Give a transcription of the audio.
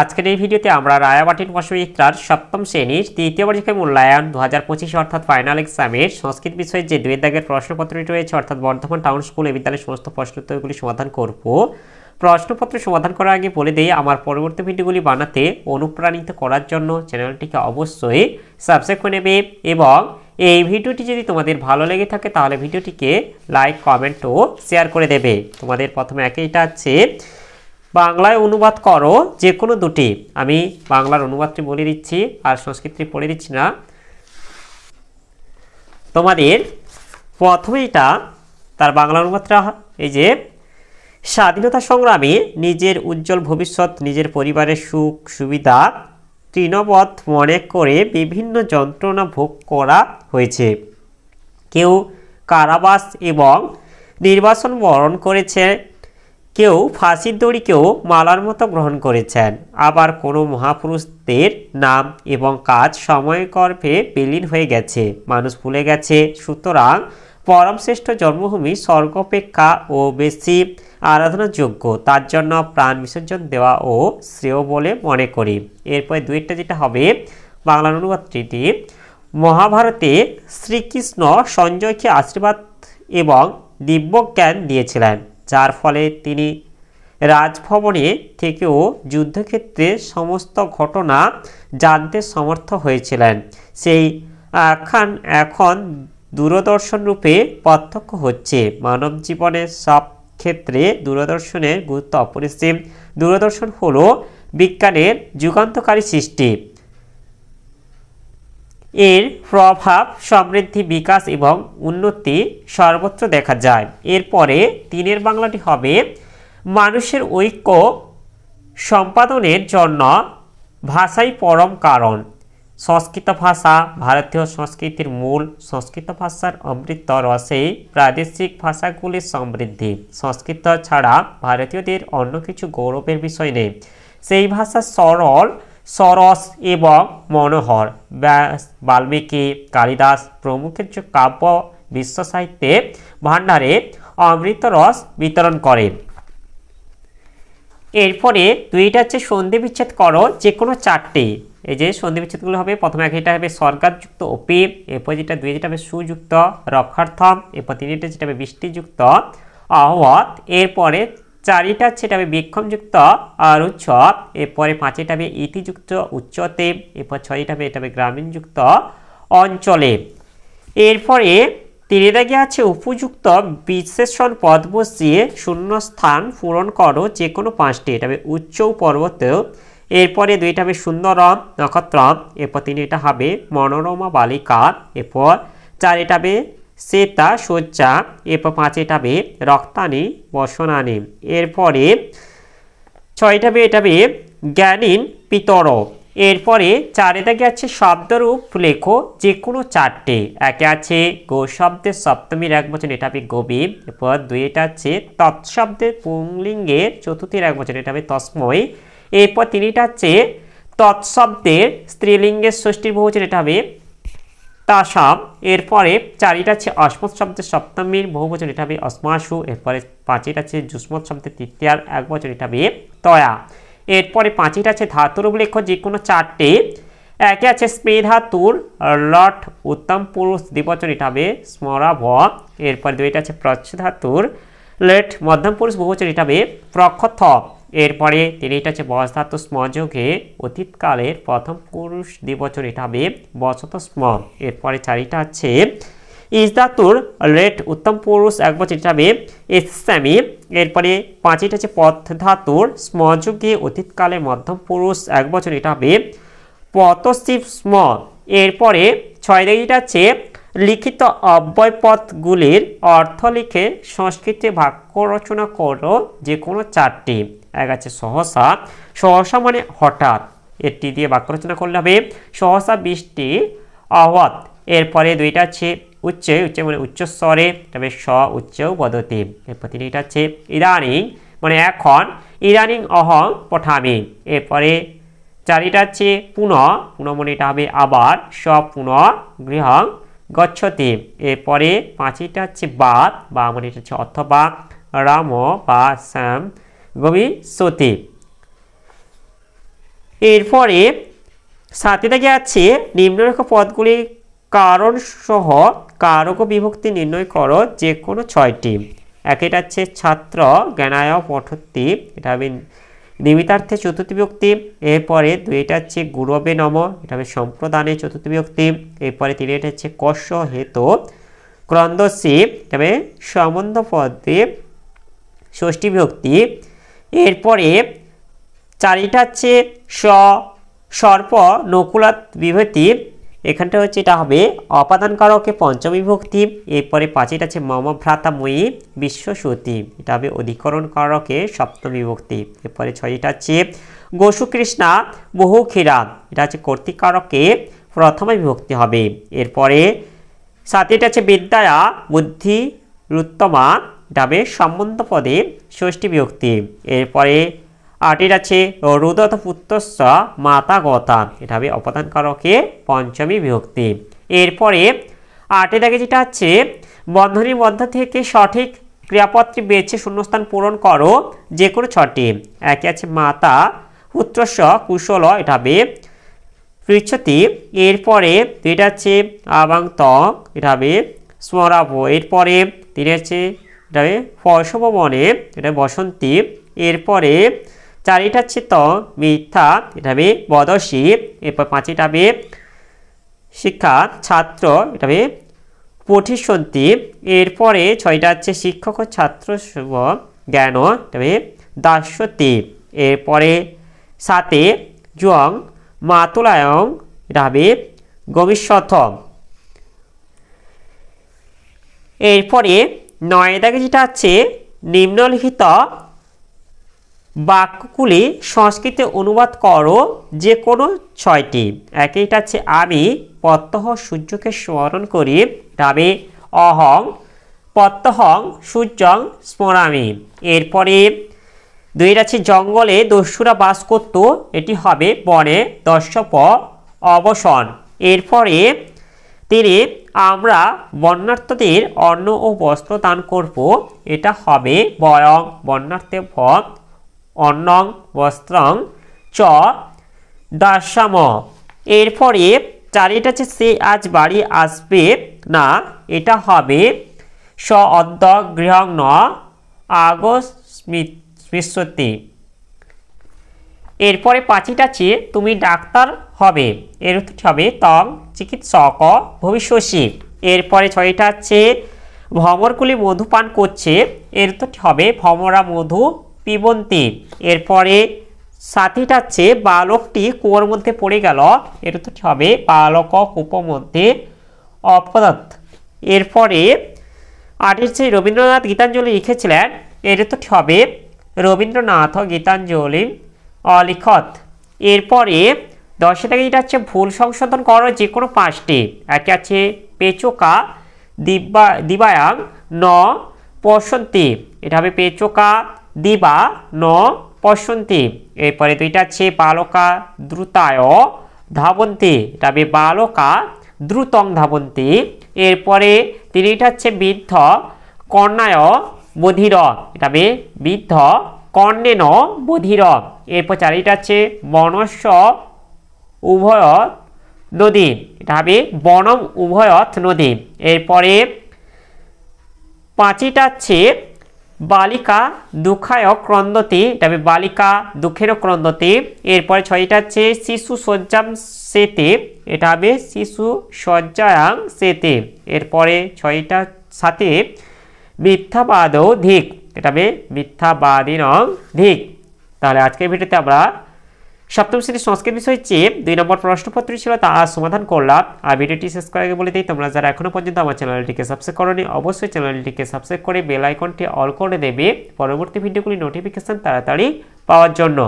আজকের এই ভিডিওতে আমরা রায়াবাটিন বসবিত্রার সপ্তম শ্রেণীর তৃতীয় পরীক্ষায় মূল্যায়ন 2025 অর্থাৎ ফাইনাল এক্সামের সংস্কৃত বিষয়ে যে দুই দাগের প্রশ্নপত্রটি রয়েছে অর্থাৎ বর্ধমান টাউন স্কুল বিদ্যালয়ের সমস্ত প্রশ্নোত্তরগুলি সমাধান করব। প্রশ্নপত্র সমাধান করার আগে বলে দেই, আমার পরবর্তী ভিডিওগুলি বানাতে অনুপ্রাণিত করার জন্য চ্যানেলটিকে অবশ্যই সাবস্ক্রাইব করে নেবে এবং এই ভিডিওটি যদি তোমাদের ভালো লেগে থাকে তাহলে ভিডিওটিকে লাইক, কমেন্ট ও শেয়ার করে দেবে। তোমাদের প্রথমে একইটা আছে, বাংলায় অনুবাদ করো যে কোনো দুটি। আমি বাংলার অনুবাদটি বলে দিচ্ছি আর সংস্কৃতটি পড়ে দিচ্ছি না। তোমাদের প্রথমে এটা তার বাংলা অনুবাদটা এই যে, স্বাধীনতা সংগ্রামে নিজের উজ্জ্বল ভবিষ্যৎ, নিজের পরিবারের সুখ সুবিধা তৃণবৎ মনে করে বিভিন্ন যন্ত্রণা ভোগ করা হয়েছে। কেউ কারাবাস এবং নির্বাসন বরণ করেছে, কেউ ফাঁসির দড়িকেও মালার মতো গ্রহণ করেছেন। আবার কোনো মহাপুরুষদের নাম এবং কাজ সময়গর্ভে বিলীন হয়ে গেছে, মানুষ ভুলে গেছে। সুতরাং পরম শ্রেষ্ঠ জন্মভূমি স্বর্গপেক্ষা ও বেশি আরাধনাযোগ্য, তার জন্য প্রাণ বিসর্জন দেওয়া ও শ্রেয় বলে মনে করি। এরপরে দুইটা যেটা হবে বাংলার অনুবাদটি, মহাভারতে শ্রীকৃষ্ণ সঞ্জয়কে আশীর্বাদ এবং দিব্যজ্ঞান দিয়েছিলেন, যার ফলে তিনি রাজভবনে থেকেও যুদ্ধক্ষেত্রে সমস্ত ঘটনা জানতে সমর্থ হয়েছিলেন। সেই আখ্যান এখন দূরদর্শন রূপে প্রত্যক্ষ হচ্ছে। মানব জীবনের সব ক্ষেত্রে দূরদর্শনের গুরুত্ব অপরিসীম। দূরদর্শন হলো বিজ্ঞানের যুগান্তকারী সৃষ্টি। এর প্রভাব সমৃদ্ধি, বিকাশ এবং উন্নতি সর্বত্র দেখা যায়। এরপরে তিনের বাংলাটি হবে, মানুষের ঐক্য সম্পাদনের জন্য ভাষাই পরম কারণ। সংস্কৃত ভাষা ভারতীয় সংস্কৃতির মূল। সংস্কৃত ভাষার অমৃত রসে প্রাদেশিক ভাষাগুলির সমৃদ্ধি। সংস্কৃত ছাড়া ভারতীয়দের অন্য কিছু গৌরবের বিষয় নেই। সেই ভাষা সরল, সরস এবং মনোহর। ব্যাস, বাল্মীকি, কালিদাস প্রমুখের যে কাব্য বিশ্ব সাহিত্যে ভাণ্ডারে অমৃত রস বিতরণ করে। এরপরে দুইটা হচ্ছে সন্ধি বিচ্ছেদ করো যে কোনো চারটি। এই যে সন্ধি বিচ্ছেদগুলো হবে, প্রথমে এটা হবে স্বর্গাযুক্ত অপি, এরপর যেটা দুই যেটা হবে সুযুক্ত রক্ষার্থম, এরপর তিনটা যেটা হবে বৃষ্টিযুক্ত আহ্বত, এরপরে চারিটা হচ্ছে এটা হবে বিক্ষমযুক্ত আর উৎসব, এরপরে পাঁচটা হবে ইতিযুক্ত উচ্চতে, এরপর ছয়টা হবে এটা হবে গ্রামীণযুক্ত অঞ্চলে। এরপরে তিনে দাগে আছে উপযুক্ত বিশেষণ পদ বসিয়ে শূন্যস্থান পূরণ করো যে কোনো পাঁচটি। এটা হবে উচ্চ পর্বত, এরপরে দুইটা হবে সুন্দরম নক্ষত্রম, এরপর তিনটা হবে মনোরমা বালিকা, এরপর চারিটা হবে শ্বেতা শয্যা, এরপর পাঁচটা হবে রক্তানি বসনানি, এরপরে ছয়টা হবে এটা হবে জ্ঞানীন পিতর। এরপরে চারে দাগে আছে শব্দরূপ লেখো যে কোনো চারটে। একে আছে গো শব্দের সপ্তমীর এক বচন, এটা হবে গবি। এরপর দুইটা আছে তৎশব্দের পুংলিঙ্গের চতুর্থীর এক বচন, এটা হবে তস্ময়। এরপর তিনটা আছে তৎশব্দের স্ত্রীলিঙ্গের ষষ্ঠীর বহুবচন, এটা হবে তাসাম। এরপরে চারিটা আছে অস্মৎ শব্দের সপ্তমীর বহুবচন, এটা হবে অস্মাসু। এরপরে পাঁচটা আছে যুষ্মৎ শব্দের তৃতীয়ার এক বচন, এটা হবে তয়া। এরপরে পাঁচটা আছে ধাতুরূপ লেখ যে কোনো চারটে। একে আছে স্মে ধাতুর লট উত্তম পুরুষ দ্বিবচন, এটা হবে স্মরাভ। এরপরে দুইটা আছে প্রচ্ছ ধাতুর লেট মধ্যম পুরুষ বহুবচন, এটা হবে প্রক্ষথ। এরপরে তিনটা আছে বস ধাতু স্মযোগে অতীতকালের প্রথম পুরুষ দ্বিবচন, এটা হবে বসত স্ম। এরপরে চারিটা আছে ইস ধাতুর লেট উত্তম পুরুষ এক বচন, এটা হবে এসামি। এরপরে পাঁচটা আছে পথ ধাতুর স্মযোগে অতীতকালে মধ্যম পুরুষ এক বচন, এটা হবে পতশিব স্ম। এরপরে ছয় দাগিটা আছে লিখিত অব্যয়পদগুলির অর্থ লিখে সংস্কৃতে বাক্য রচনা করো যে কোনো চারটি। এক আছে সহসা, সহসা মানে হঠাৎ, এটি দিয়ে বাক্য রচনা করলে হবে সহসা বৃষ্টি আহ্বত। এরপরে দুইটা আছে উচ্চে, উচ্চে মানে উচ্চস্বরে, তবে স উচ্চেও বদতি। এরপর তিনটা আছে ইদানিং মানে এখন, ইদানিং অহং পঠামি। এরপরে চারিটা আছে পুনঃ, পুনঃ মানে এটা হবে আবার, স পুনঃ গৃহং গচ্ছতি। এরপরে পাঁচটা হচ্ছে বাদ, বা মানে এটা হচ্ছে অথবা, রাম বা শ্যাম গভীর সতী। এরপরে 7 দাগে আছে নিম্নরেখা পদগুলি কারণ সহ কারক ও বিভক্তি নির্ণয় করো যে কোনো 6টি। এটা হচ্ছে ছাত্র জ্ঞানায় পঠতি, এটা হবে নিমিতার্থে চতুর্থী বিভক্তি। এরপরে 2টা হচ্ছে গুরবে নম, এটা হবে সম্প্রদানে চতুর্থী বিভক্তি। এরপরে 3টা হচ্ছে কস্য হেতু ক্রন্দসি, এটা হবে সম্বন্ধ পদে ষষ্ঠী বিভক্তি। এরপরে 4টা হচ্ছে সর্প নকুলাত বিভক্তি, এখানটা হচ্ছে এটা হবে অপাদান কারকে পঞ্চমী বিভক্তি। এরপরে 5টা আছে মম ভ্রাতাময়ী বিশ্বশ্রুতি, এটা হবে অধিকরণ কারকে সপ্তমী বিভক্তি। এরপরে 6টা আছে গোসু কৃষ্ণা বহু ক্ষীরা, এটা হচ্ছে কর্তৃক কারকে প্রথমে বিভক্তি হবে। এরপরে 7টা আছে বিদ্যায়া বুদ্ধি রুত্তমা, এটা হবে সম্বন্ধ পদে ষষ্ঠী বিভক্তি। এরপরে 8টা আছে রুদত পুত্রস্য মাতা গতা, এটা হবে অপাদান কারকে পঞ্চমী বিভক্তি। এরপরে 8 দাগে যেটা আছে বন্ধনীর মধ্যে থেকে সঠিক ক্রিয়াপদটি বেছে শূন্যস্থান পূরণ করো যে কোনো 6টি। একে আছে মাতা পুত্রস্য কুশল, এটা হবে পৃচ্ছতি। এরপরে 2টা আছে আবাং তং, এটা হবে স্মরাভ। এরপরে 3 আছে এটা হবে ফসব বনে, এটা বসন্তী। এরপরে 4টা হচ্ছে ত মিথ্যা, এটা হবে বদসী। এরপর 5টা হবে শিক্ষা ছাত্র, এটা হবে পঠিসন্তী। এরপরে 6টা হচ্ছে শিক্ষক ও ছাত্র জ্ঞান, এটা হবে দাস্যতী। এরপরে 7 জুয়ং মাতুলায়ং, এটা হবে গবিষ্যথ। এরপরে 9 দাগে যেটা আছে নিম্নলিখিত বাক্যগুলি সংস্কৃতে অনুবাদ করো যে কোনো 6টি। এটা আছে আমি প্রত্যহ সূর্যকে স্মরণ করি, এটা হবে অহং প্রত্যহং সূর্যং স্মরামি। এরপরে 2টা আছে জঙ্গলে দস্যুরা বাস করত, এটি হবে বনে দস্যপ অবসন। এরপরে 3 আমরা বন্যার্থদের অন্ন ও বস্ত্র দান করব, এটা হবে বয়ং বন্যার্থে ভ অন্নং বস্ত্রং চ দাস্যাম। এরপরে 4টা আছে সে আজ বাড়ি আসবে না, এটা হবে স অদ্য গৃহং ন আগস্মিষ্যতি। এরপরে 5টা আছে তুমি ডাক্তার হবে, এর অর্থ হবে তং চিকিৎসক ভবিষ্যসি। এরপরে 6টা আছে ভ্রমরকুলি মধু পান করছে, এর অর্থ হবে ভ্রমরা মধু পিবন্তী। এরপরে 7টা আছে বালকটি কুয়োর মধ্যে পড়ে গেল, এর অর্থ হবে বালক কূপ মধ্যে অপদাত। এরপরে 8 আছে রবীন্দ্রনাথ গীতাঞ্জলি লিখেছিলেন, এর অর্থ হবে রবীন্দ্রনাথ গীতাঞ্জলি অলিখত। এরপরে 10 থেকে যেটা হচ্ছে ভুল সংশোধন করো যে কোনো 5টি। একে আছে পেচোকা দিবায়াং ন পশন্তি, এটা হবে পেচোকা দিবা ন পশন্তি। এরপরে 2টা আছে বালকা দ্রুতায় ধাবন্তি, এটা হবে বালকা দ্রুতং ধাবন্তি। এরপরে 3টা হচ্ছে বৃদ্ধ কর্ণায় বধির, এটা হবে বৃদ্ধ কর্ণেন বধির। এরপর 4টা আছে বনস্য উভয় নদী, এটা হবে বনম উভয়ত নদী। এরপরে 5টা আছে বালিকা দুঃখায় ক্রন্দতি, এটা হবে বালিকা দুঃখের ক্রন্দতি। এরপরে 6টা আছে শিশু শয্যাম সেতে, এটা হবে শিশু শয্যায়াং সেতে। এরপরে 6টা 7 মিথ্যাবাদ ধিক, এটা হবে মিথ্যাবাদীনং ধিক। তাহলে আজকের ভিডিওতে আমরা সপ্তম শ্রেণীর সংস্কৃত বিষয় চেয়ে 2 নম্বর প্রশ্নপত্র ছিল তা সমাধান করলাম। আর ভিডিওটি শেষ করার আগে বলে দিই, তোমরা যারা এখনো পর্যন্ত আমার চ্যানেলটিকে সাবস্ক্রাইব করোনি অবশ্যই চ্যানেলটিকে সাবস্ক্রাইব করে বেল আইকনটি অল করে দেবে পরবর্তী ভিডিওগুলি নোটিফিকেশন তাড়াতাড়ি পাওয়ার জন্য।